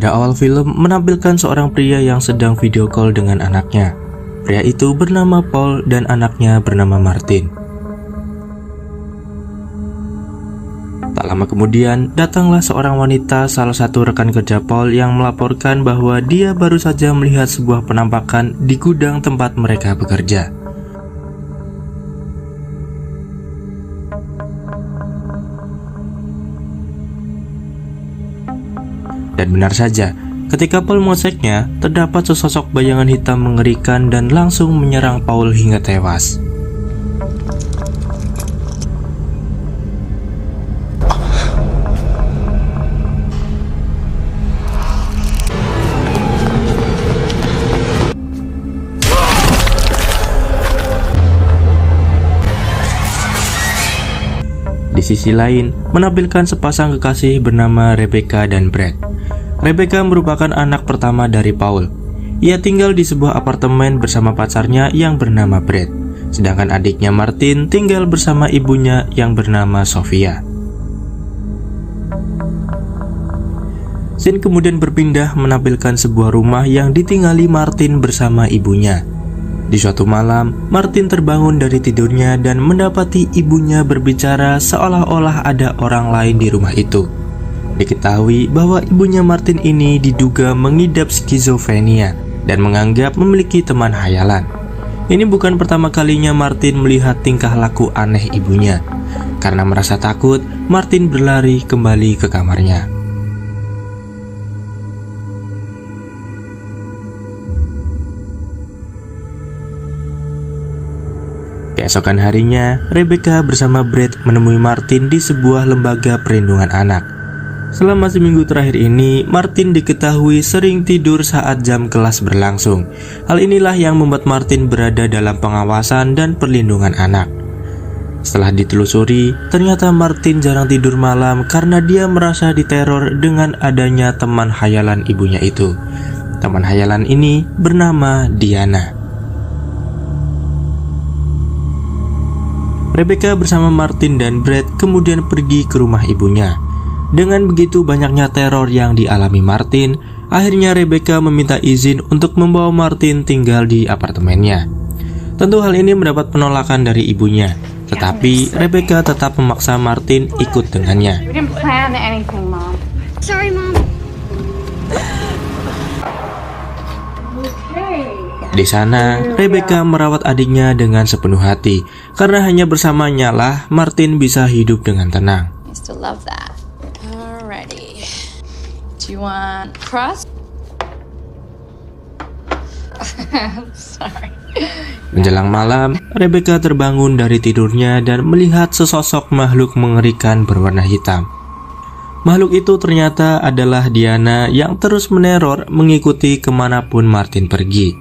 Pada awal film menampilkan seorang pria yang sedang video call dengan anaknya. Pria itu bernama Paul dan anaknya bernama Martin. Tak lama kemudian, datanglah seorang wanita, salah satu rekan kerja Paul, yang melaporkan bahwa dia baru saja melihat sebuah penampakan di gudang tempat mereka bekerja. Dan benar saja, ketika Paul mengeceknya, terdapat sesosok bayangan hitam mengerikan dan langsung menyerang Paul hingga tewas. Di sisi lain, menampilkan sepasang kekasih bernama Rebecca dan Brad. Rebecca merupakan anak pertama dari Paul. Ia tinggal di sebuah apartemen bersama pacarnya yang bernama Brad, sedangkan adiknya Martin tinggal bersama ibunya yang bernama Sofia. Scene kemudian berpindah menampilkan sebuah rumah yang ditinggali Martin bersama ibunya. Di suatu malam, Martin terbangun dari tidurnya dan mendapati ibunya berbicara seolah-olah ada orang lain di rumah itu. Diketahui bahwa ibunya Martin ini diduga mengidap skizofrenia dan menganggap memiliki teman hayalan. Ini bukan pertama kalinya Martin melihat tingkah laku aneh ibunya. Karena merasa takut, Martin berlari kembali ke kamarnya. Keesokan harinya, Rebecca bersama Brad menemui Martin di sebuah lembaga perlindungan anak. Selama seminggu terakhir ini, Martin diketahui sering tidur saat jam kelas berlangsung. Hal inilah yang membuat Martin berada dalam pengawasan dan perlindungan anak. Setelah ditelusuri, ternyata Martin jarang tidur malam karena dia merasa diteror dengan adanya teman hayalan ibunya itu. Teman hayalan ini bernama Diana. Rebecca bersama Martin dan Brad kemudian pergi ke rumah ibunya. Dengan begitu banyaknya teror yang dialami Martin, akhirnya Rebecca meminta izin untuk membawa Martin tinggal di apartemennya. Tentu hal ini mendapat penolakan dari ibunya, tetapi Rebecca tetap memaksa Martin ikut dengannya. Di sana, Rebecca merawat adiknya dengan sepenuh hati, karena hanya bersamanya lah Martin bisa hidup dengan tenang. Do you want crust? Sorry. Menjelang malam, Rebecca terbangun dari tidurnya dan melihat sesosok makhluk mengerikan berwarna hitam. Makhluk itu ternyata adalah Diana yang terus meneror mengikuti kemanapun Martin pergi.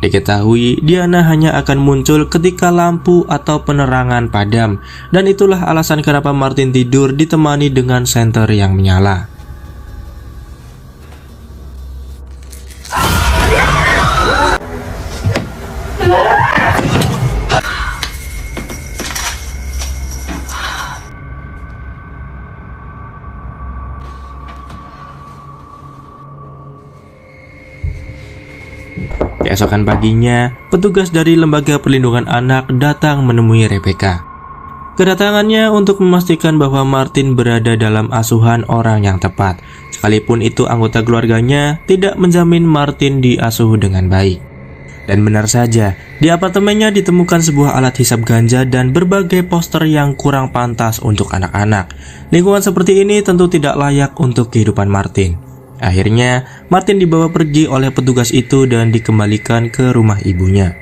Diketahui Diana hanya akan muncul ketika lampu atau penerangan padam, dan itulah alasan kenapa Martin tidur ditemani dengan senter yang menyala. Keesokan paginya, petugas dari Lembaga Perlindungan Anak datang menemui Rebecca. Kedatangannya untuk memastikan bahwa Martin berada dalam asuhan orang yang tepat, sekalipun itu anggota keluarganya tidak menjamin Martin diasuh dengan baik. Dan benar saja, di apartemennya ditemukan sebuah alat hisap ganja dan berbagai poster yang kurang pantas untuk anak-anak. Lingkungan seperti ini tentu tidak layak untuk kehidupan Martin. Akhirnya, Martin dibawa pergi oleh petugas itu dan dikembalikan ke rumah ibunya.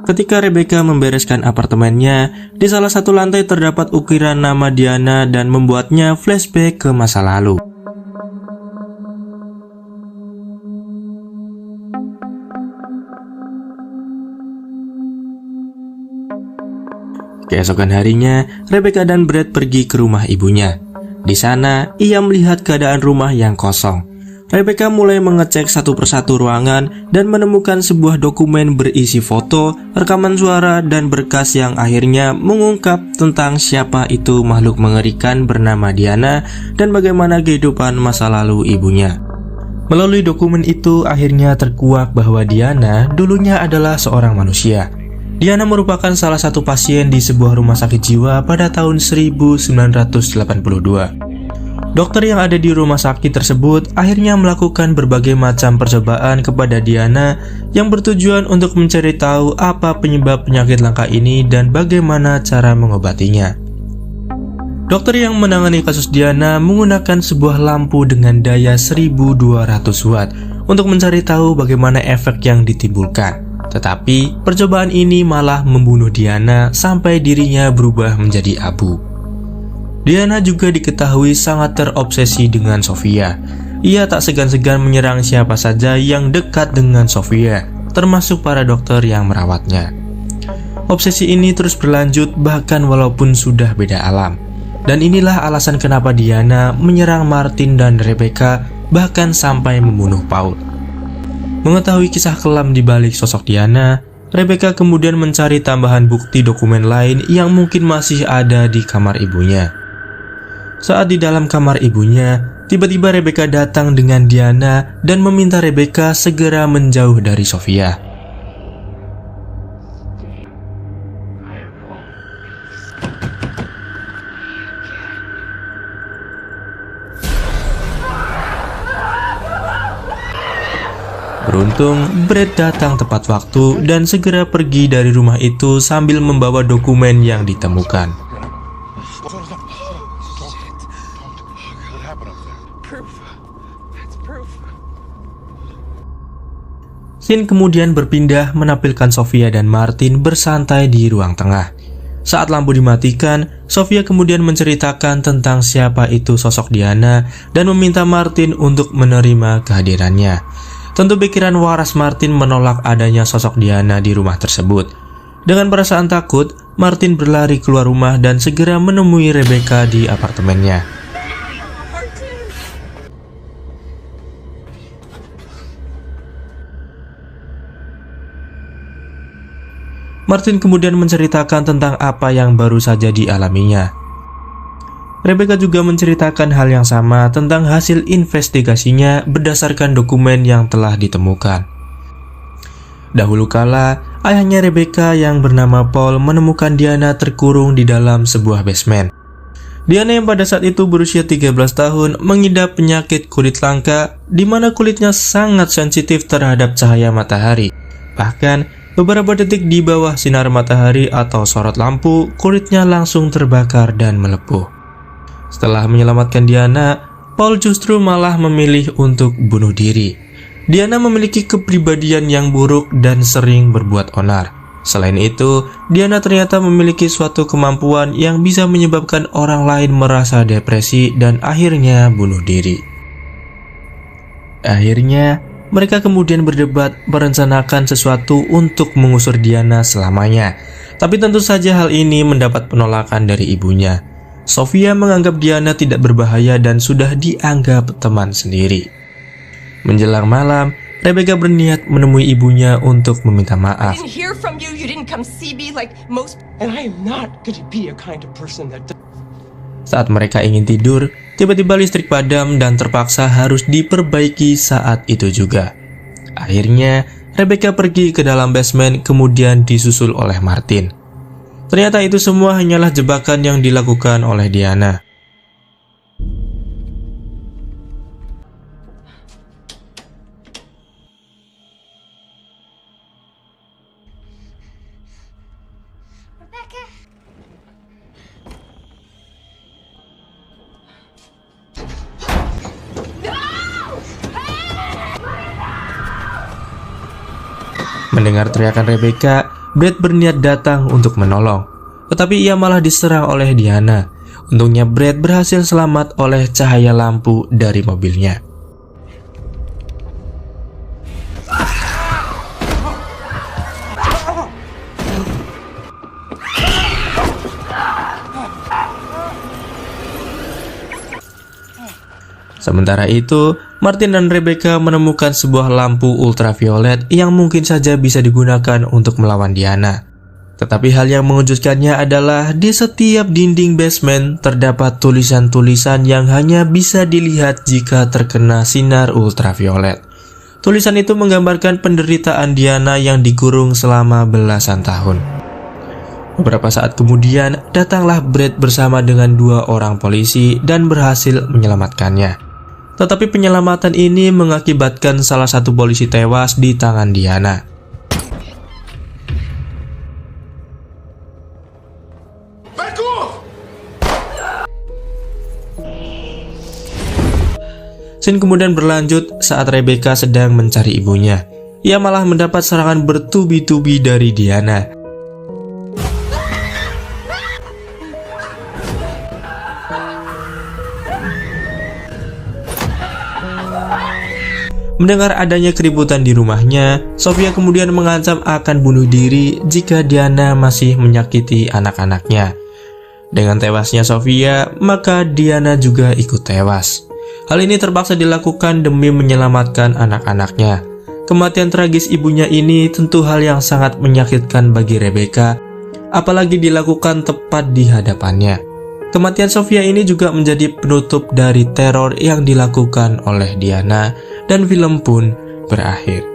Ketika Rebecca membereskan apartemennya, di salah satu lantai terdapat ukiran nama Diana dan membuatnya flashback ke masa lalu. Keesokan harinya, Rebecca dan Brad pergi ke rumah ibunya. Di sana, ia melihat keadaan rumah yang kosong. Rebecca mulai mengecek satu persatu ruangan dan menemukan sebuah dokumen berisi foto, rekaman suara, dan berkas yang akhirnya mengungkap tentang siapa itu makhluk mengerikan bernama Diana dan bagaimana kehidupan masa lalu ibunya. Melalui dokumen itu akhirnya terkuak bahwa Diana dulunya adalah seorang manusia. Diana merupakan salah satu pasien di sebuah rumah sakit jiwa pada tahun 1982. Dokter yang ada di rumah sakit tersebut akhirnya melakukan berbagai macam percobaan kepada Diana yang bertujuan untuk mencari tahu apa penyebab penyakit langka ini dan bagaimana cara mengobatinya. Dokter yang menangani kasus Diana menggunakan sebuah lampu dengan daya 1200 watt untuk mencari tahu bagaimana efek yang ditimbulkan. Tetapi percobaan ini malah membunuh Diana sampai dirinya berubah menjadi abu. Diana juga diketahui sangat terobsesi dengan Sofia. Ia tak segan-segan menyerang siapa saja yang dekat dengan Sofia, termasuk para dokter yang merawatnya. Obsesi ini terus berlanjut bahkan walaupun sudah beda alam. Dan inilah alasan kenapa Diana menyerang Martin dan Rebecca bahkan sampai membunuh Paul. Mengetahui kisah kelam di balik sosok Diana, Rebecca kemudian mencari tambahan bukti dokumen lain yang mungkin masih ada di kamar ibunya. Saat di dalam kamar ibunya, tiba-tiba Rebecca datang dengan Diana dan meminta Rebecca segera menjauh dari Sofia. Beruntung, Brad datang tepat waktu dan segera pergi dari rumah itu sambil membawa dokumen yang ditemukan. Scene kemudian berpindah menampilkan Sofia dan Martin bersantai di ruang tengah. Saat lampu dimatikan, Sofia kemudian menceritakan tentang siapa itu sosok Diana dan meminta Martin untuk menerima kehadirannya. Tentu pikiran waras Martin menolak adanya sosok Diana di rumah tersebut. Dengan perasaan takut, Martin berlari keluar rumah dan segera menemui Rebecca di apartemennya. Martin kemudian menceritakan tentang apa yang baru saja dialaminya. Rebecca juga menceritakan hal yang sama tentang hasil investigasinya berdasarkan dokumen yang telah ditemukan. Dahulu kala, ayahnya Rebecca yang bernama Paul menemukan Diana terkurung di dalam sebuah basement. Diana yang pada saat itu berusia 13 tahun mengidap penyakit kulit langka di mana kulitnya sangat sensitif terhadap cahaya matahari. Bahkan, beberapa detik di bawah sinar matahari atau sorot lampu, kulitnya langsung terbakar dan melepuh. Setelah menyelamatkan Diana, Paul justru malah memilih untuk bunuh diri. Diana memiliki kepribadian yang buruk dan sering berbuat onar. Selain itu, Diana ternyata memiliki suatu kemampuan yang bisa menyebabkan orang lain merasa depresi dan akhirnya bunuh diri. Akhirnya, mereka kemudian berdebat merencanakan sesuatu untuk mengusir Diana selamanya. Tapi tentu saja hal ini mendapat penolakan dari ibunya. Sofia menganggap Diana tidak berbahaya dan sudah dianggap teman sendiri. Menjelang malam, Rebecca berniat menemui ibunya untuk meminta maaf. Saat mereka ingin tidur, tiba-tiba listrik padam dan terpaksa harus diperbaiki saat itu juga. Akhirnya, Rebecca pergi ke dalam basement kemudian disusul oleh Martin. Ternyata itu semua hanyalah jebakan yang dilakukan oleh Diana. Mendengar teriakan Rebecca, Brad berniat datang untuk menolong. Tetapi ia malah diserang oleh Diana. Untungnya Brad berhasil selamat oleh cahaya lampu dari mobilnya. Sementara itu, Martin dan Rebecca menemukan sebuah lampu ultraviolet yang mungkin saja bisa digunakan untuk melawan Diana. Tetapi hal yang mengejutkannya adalah di setiap dinding basement terdapat tulisan-tulisan yang hanya bisa dilihat jika terkena sinar ultraviolet. Tulisan itu menggambarkan penderitaan Diana yang dikurung selama belasan tahun. Beberapa saat kemudian, datanglah Brad bersama dengan 2 orang polisi dan berhasil menyelamatkannya. Tetapi penyelamatan ini mengakibatkan salah satu polisi tewas di tangan Diana. Scene kemudian berlanjut saat Rebecca sedang mencari ibunya. Ia malah mendapat serangan bertubi-tubi dari Diana. Mendengar adanya keributan di rumahnya, Sofia kemudian mengancam akan bunuh diri jika Diana masih menyakiti anak-anaknya. Dengan tewasnya Sofia, maka Diana juga ikut tewas. Hal ini terpaksa dilakukan demi menyelamatkan anak-anaknya. Kematian tragis ibunya ini tentu hal yang sangat menyakitkan bagi Rebecca, apalagi dilakukan tepat di hadapannya. Kematian Sofia ini juga menjadi penutup dari teror yang dilakukan oleh Diana, dan film pun berakhir.